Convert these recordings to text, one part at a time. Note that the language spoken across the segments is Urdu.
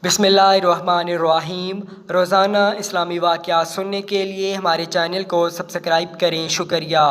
بسم اللہ الرحمن الرحیم۔ روزانہ اسلامی واقعات سننے کے لیے ہمارے چینل کو سبسکرائب کریں۔ شکریہ۔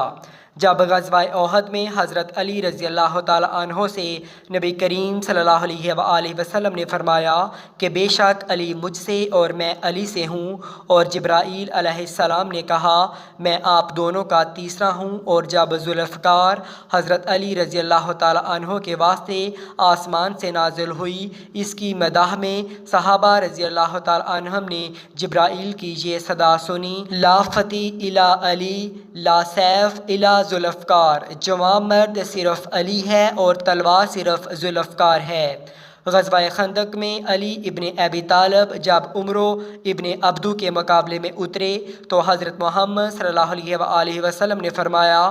جب غزوہ احد میں حضرت علی رضی اللہ تعالیٰ عنہ سے نبی کریم صلی اللہ علیہ وآلہ وسلم نے فرمایا کہ بے شک علی مجھ سے اور میں علی سے ہوں، اور جبرائیل علیہ السلام نے کہا میں آپ دونوں کا تیسرا ہوں، اور جب ذوالفقار حضرت علی رضی اللہ تعالیٰ عنہ کے واسطے آسمان سے نازل ہوئی، اس کی مداح میں صحابہ رضی اللہ تعالیٰ عنہم نے جبرائیل کی یہ صدا سنی: لا فتح الا علی، لا سیف الا ذوالفقار۔ جواں مرد صرف علی ہے اور تلوار صرف ذوالفقار ہے۔ غزوہ خندق میں علی ابن ابی طالب جب عمرو ابن عبدو کے مقابلے میں اترے تو حضرت محمد صلی اللہ علیہ وآلہ وسلم نے فرمایا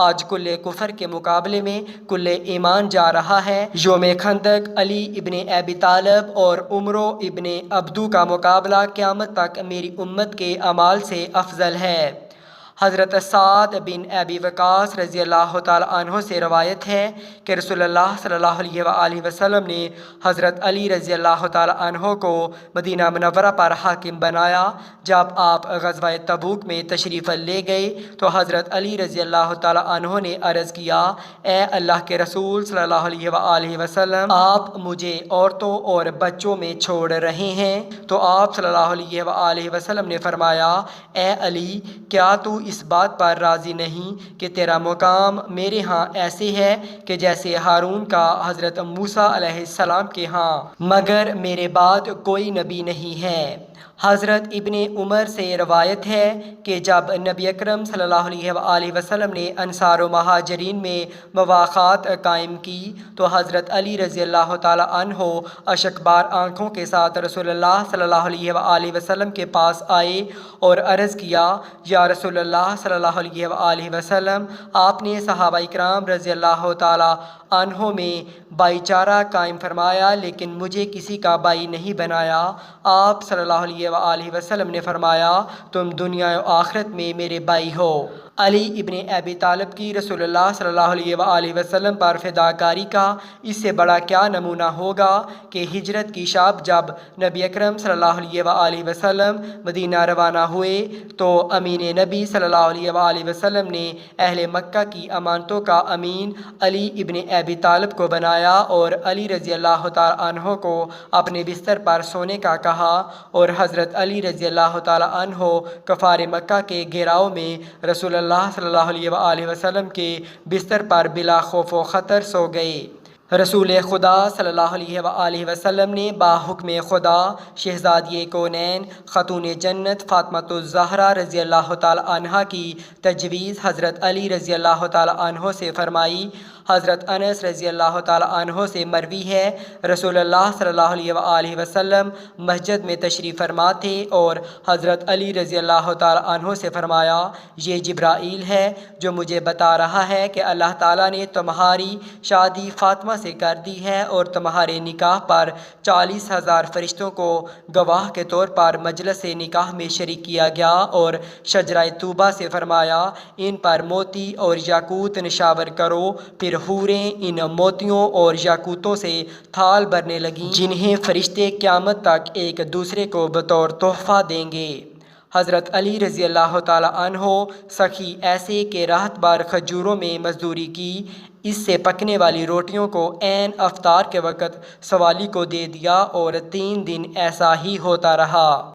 آج کل کفر کے مقابلے میں کل ایمان جا رہا ہے۔ یوم خندق علی ابن ابی طالب اور عمرو ابن عبدو کا مقابلہ قیامت تک میری امت کے اعمال سے افضل ہے۔ حضرت سعد بن ابی وقاص رضی اللہ تعالیٰ عنہ سے روایت ہے کہ رسول اللہ صلی اللہ علیہ وآلہ وسلم نے حضرت علی رضی اللہ تعالیٰ عنہ کو مدینہ منورہ پر حاکم بنایا۔ جب آپ غزوہ تبوک میں تشریف لے گئے تو حضرت علی رضی اللہ تعالیٰ عنہ نے عرض کیا اے اللہ کے رسول صلی اللہ علیہ وآلہ وسلم، آپ مجھے عورتوں اور بچوں میں چھوڑ رہے ہیں؟ تو آپ صلی اللہ علیہ وآلہ وسلم نے فرمایا اے علی، کیا تو اس بات پر راضی نہیں کہ تیرا مقام میرے ہاں ایسے ہے کہ جیسے ہارون کا حضرت موسیٰ علیہ السلام کے ہاں، مگر میرے بعد کوئی نبی نہیں ہے۔ حضرت ابن عمر سے روایت ہے کہ جب نبی اکرم صلی اللہ علیہ وآلہ وسلم نے انصار و مہاجرین میں مواخات قائم کی تو حضرت علی رضی اللہ تعالیٰ عنہ اشکبار آنکھوں کے ساتھ رسول اللہ صلی اللہ علیہ وآلہ وسلم کے پاس آئے اور عرض کیا یا رسول اللہ صلی اللہ علیہ وآلہ وسلم، آپ نے صحابہ اکرام رضی اللہ تعالیٰ عنہ میں بھائی چارہ قائم فرمایا لیکن مجھے کسی کا بھائی نہیں بنایا۔ آپ صلی اللہ علیہ وآلہ وسلم نے فرمایا تم دنیا و آخرت میں میرے بھائی ہو۔ علی ابن ابی طالب کی رسول اللہ صلی اللہ علیہ وآلہ وسلم پر فداکاری کا اس سے بڑا کیا نمونہ ہوگا کہ ہجرت کی شب جب نبی اکرم صلی اللہ علیہ وآلہ وسلم مدینہ روانہ ہوئے تو امین نبی صلی اللہ علیہ وآلہ وسلم نے اہل مکہ کی امانتوں کا امین علی ابن ابی طالب کو بنایا اور علی رضی اللہ تعالیٰ عنہ کو اپنے بستر پر سونے کا کہا، اور حضرت علی رضی اللہ تعالیٰ عنہ کفار مکہ کے گھیراؤ میں رسول اللہ صلی اللہ علیہ وآلہ وسلم کے بستر پر بلا خوف و خطر سو گئے۔ رسول خدا صلی اللہ علیہ وآلہ وسلم نے باحکم خدا شہزادی کونین خاتون جنت فاطمۃ الزہرا رضی اللہ تعالیٰ عنہا کی تجویز حضرت علی رضی اللہ تعالیٰ عنہ سے فرمائی۔ حضرت انس رضی اللہ تعالیٰ عنہ سے مروی ہے رسول اللہ صلی اللہ علیہ وآلہ وسلم مسجد میں تشریف فرما تھے اور حضرت علی رضی اللہ تعالیٰ عنہ سے فرمایا یہ جبرائیل ہے جو مجھے بتا رہا ہے کہ اللہ تعالیٰ نے تمہاری شادی فاطمہ سے کر دی ہے اور تمہارے نکاح پر 40,000 فرشتوں کو گواہ کے طور پر مجلس نکاح میں شریک کیا گیا، اور شجرہ طوبہ سے فرمایا ان پر موتی اور یاقوت نشاور کرو، پھر حوریں ان موتیوں اور یاقوتوں سے تھال بھرنے لگیں جنہیں فرشتے قیامت تک ایک دوسرے کو بطور تحفہ دیں گے۔ حضرت علی رضی اللہ تعالیٰ عنہ سخی ایسے کہ راحت بار کھجوروں میں مزدوری کی، اس سے پکنے والی روٹیوں کو عین افطار کے وقت سوالی کو دے دیا اور 3 دن ایسا ہی ہوتا رہا۔